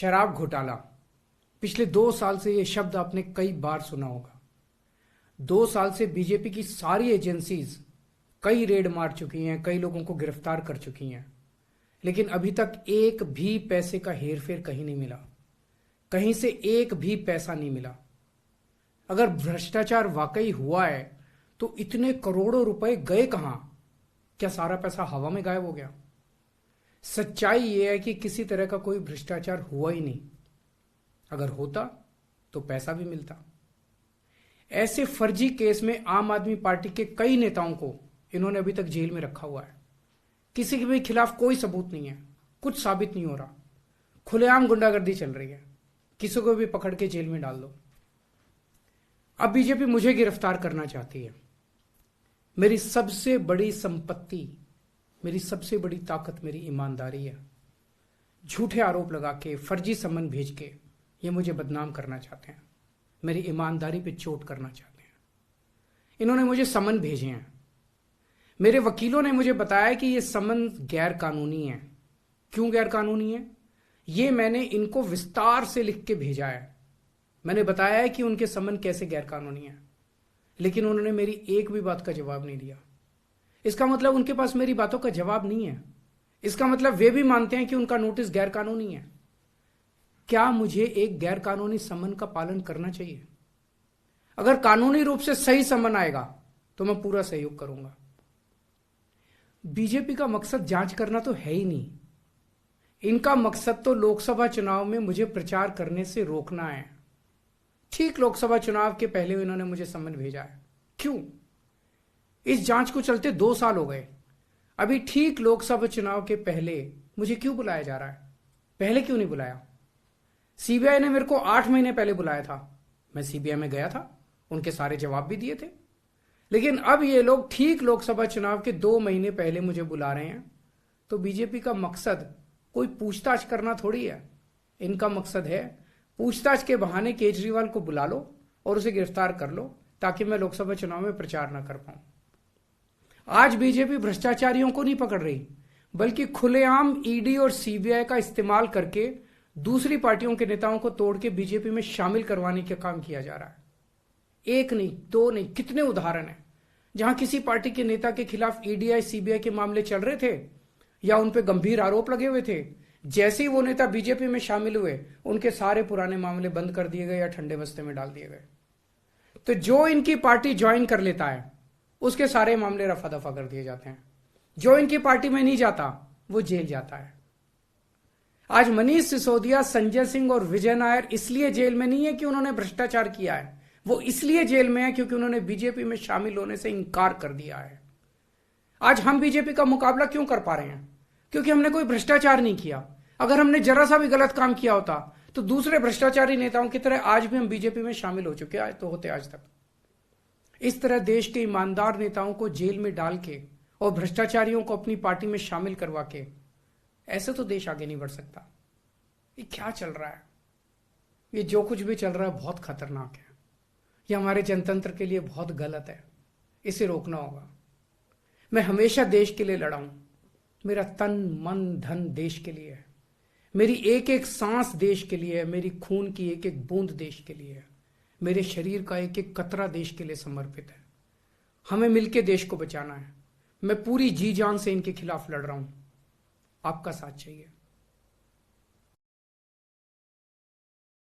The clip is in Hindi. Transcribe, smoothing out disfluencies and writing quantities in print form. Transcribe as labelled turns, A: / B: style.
A: शराब घोटाला। पिछले 2 साल से यह शब्द आपने कई बार सुना होगा। 2 साल से बीजेपी की सारी एजेंसीज कई रेड मार चुकी हैं, कई लोगों को गिरफ्तार कर चुकी हैं, लेकिन अभी तक एक भी पैसे का हेरफेर कहीं नहीं मिला, कहीं से एक भी पैसा नहीं मिला। अगर भ्रष्टाचार वाकई हुआ है तो इतने करोड़ों रुपए गए कहां? क्या सारा पैसा हवा में गायब हो गया? सच्चाई यह है कि किसी तरह का कोई भ्रष्टाचार हुआ ही नहीं। अगर होता तो पैसा भी मिलता। ऐसे फर्जी केस में आम आदमी पार्टी के कई नेताओं को इन्होंने अभी तक जेल में रखा हुआ है। किसी के भी खिलाफ कोई सबूत नहीं है, कुछ साबित नहीं हो रहा, खुलेआम गुंडागर्दी चल रही है, किसी को भी पकड़ के जेल में डाल दो। अब बीजेपी मुझे गिरफ्तार करना चाहती है। मेरी सबसे बड़ी संपत्ति, मेरी सबसे बड़ी ताकत मेरी ईमानदारी है। झूठे आरोप लगा के, फर्जी समन भेज के ये मुझे बदनाम करना चाहते हैं, मेरी ईमानदारी पे चोट करना चाहते हैं। इन्होंने मुझे समन भेजे हैं। मेरे वकीलों ने मुझे बताया कि ये समन गैर कानूनी है। क्यों गैर कानूनी है? ये मैंने इनको विस्तार से लिख के भेजा है। मैंने बताया है कि उनके समन कैसे गैर कानूनी है, लेकिन उन्होंने मेरी एक भी बात का जवाब नहीं दिया। इसका मतलब उनके पास मेरी बातों का जवाब नहीं है। इसका मतलब वे भी मानते हैं कि उनका नोटिस गैर कानूनी है। क्या मुझे एक गैर कानूनी समन का पालन करना चाहिए? अगर कानूनी रूप से सही समन आएगा तो मैं पूरा सहयोग करूंगा। बीजेपी का मकसद जांच करना तो है ही नहीं। इनका मकसद तो लोकसभा चुनाव में मुझे प्रचार करने से रोकना है। ठीक लोकसभा चुनाव के पहले इन्होंने मुझे समन भेजा है। क्यों? इस जांच को चलते 2 साल हो गए। अभी ठीक लोकसभा चुनाव के पहले मुझे क्यों बुलाया जा रहा है? पहले क्यों नहीं बुलाया? सीबीआई ने मेरे को 8 महीने पहले बुलाया था। मैं सीबीआई में गया था, उनके सारे जवाब भी दिए थे। लेकिन अब ये लोग ठीक लोकसभा चुनाव के 2 महीने पहले मुझे बुला रहे हैं। तो बीजेपी का मकसद कोई पूछताछ करना थोड़ी है। इनका मकसद है पूछताछ के बहाने केजरीवाल को बुला लो और उसे गिरफ्तार कर लो, ताकि मैं लोकसभा चुनाव में प्रचार ना कर पाऊं। आज बीजेपी भ्रष्टाचारियों को नहीं पकड़ रही, बल्कि खुलेआम ईडी और सीबीआई का इस्तेमाल करके दूसरी पार्टियों के नेताओं को तोड़ के बीजेपी में शामिल करवाने का काम किया जा रहा है। एक नहीं, 2 नहीं, कितने उदाहरण हैं जहां किसी पार्टी के नेता के खिलाफ ईडीआई सीबीआई के मामले चल रहे थे या उन पे गंभीर आरोप लगे हुए थे। जैसे ही वो नेता बीजेपी में शामिल हुए, उनके सारे पुराने मामले बंद कर दिए गए या ठंडे बस्ते में डाल दिए गए। तो जो इनकी पार्टी ज्वाइन कर लेता है उसके सारे मामले रफा दफा कर दिए जाते हैं। जो इनकी पार्टी में नहीं जाता वो जेल जाता है। आज मनीष सिसोदिया, संजय सिंह और विजय नायर इसलिए जेल में नहीं है कि उन्होंने भ्रष्टाचार किया है, वो इसलिए जेल में है क्योंकि उन्होंने बीजेपी में शामिल होने से इंकार कर दिया है। आज हम बीजेपी का मुकाबला क्यों कर पा रहे हैं? क्योंकि हमने कोई भ्रष्टाचार नहीं किया। अगर हमने जरा सा भी गलत काम किया होता तो दूसरे भ्रष्टाचारी नेताओं की तरह आज भी हम बीजेपी में शामिल हो चुके होते आज तक। इस तरह देश के ईमानदार नेताओं को जेल में डाल के और भ्रष्टाचारियों को अपनी पार्टी में शामिल करवा के ऐसे तो देश आगे नहीं बढ़ सकता। ये क्या चल रहा है? ये जो कुछ भी चल रहा है बहुत खतरनाक है। ये हमारे जनतंत्र के लिए बहुत गलत है। इसे रोकना होगा। मैं हमेशा देश के लिए लड़ा हूं। मेरा तन मन धन देश के लिए है। मेरी एक एक सांस देश के लिए है। मेरी खून की एक एक बूंद देश के लिए है। मेरे शरीर का एक एक कतरा देश के लिए समर्पित है। हमें मिलकर देश को बचाना है। मैं पूरी जी जान से इनके खिलाफ लड़ रहा हूं। आपका साथ चाहिए।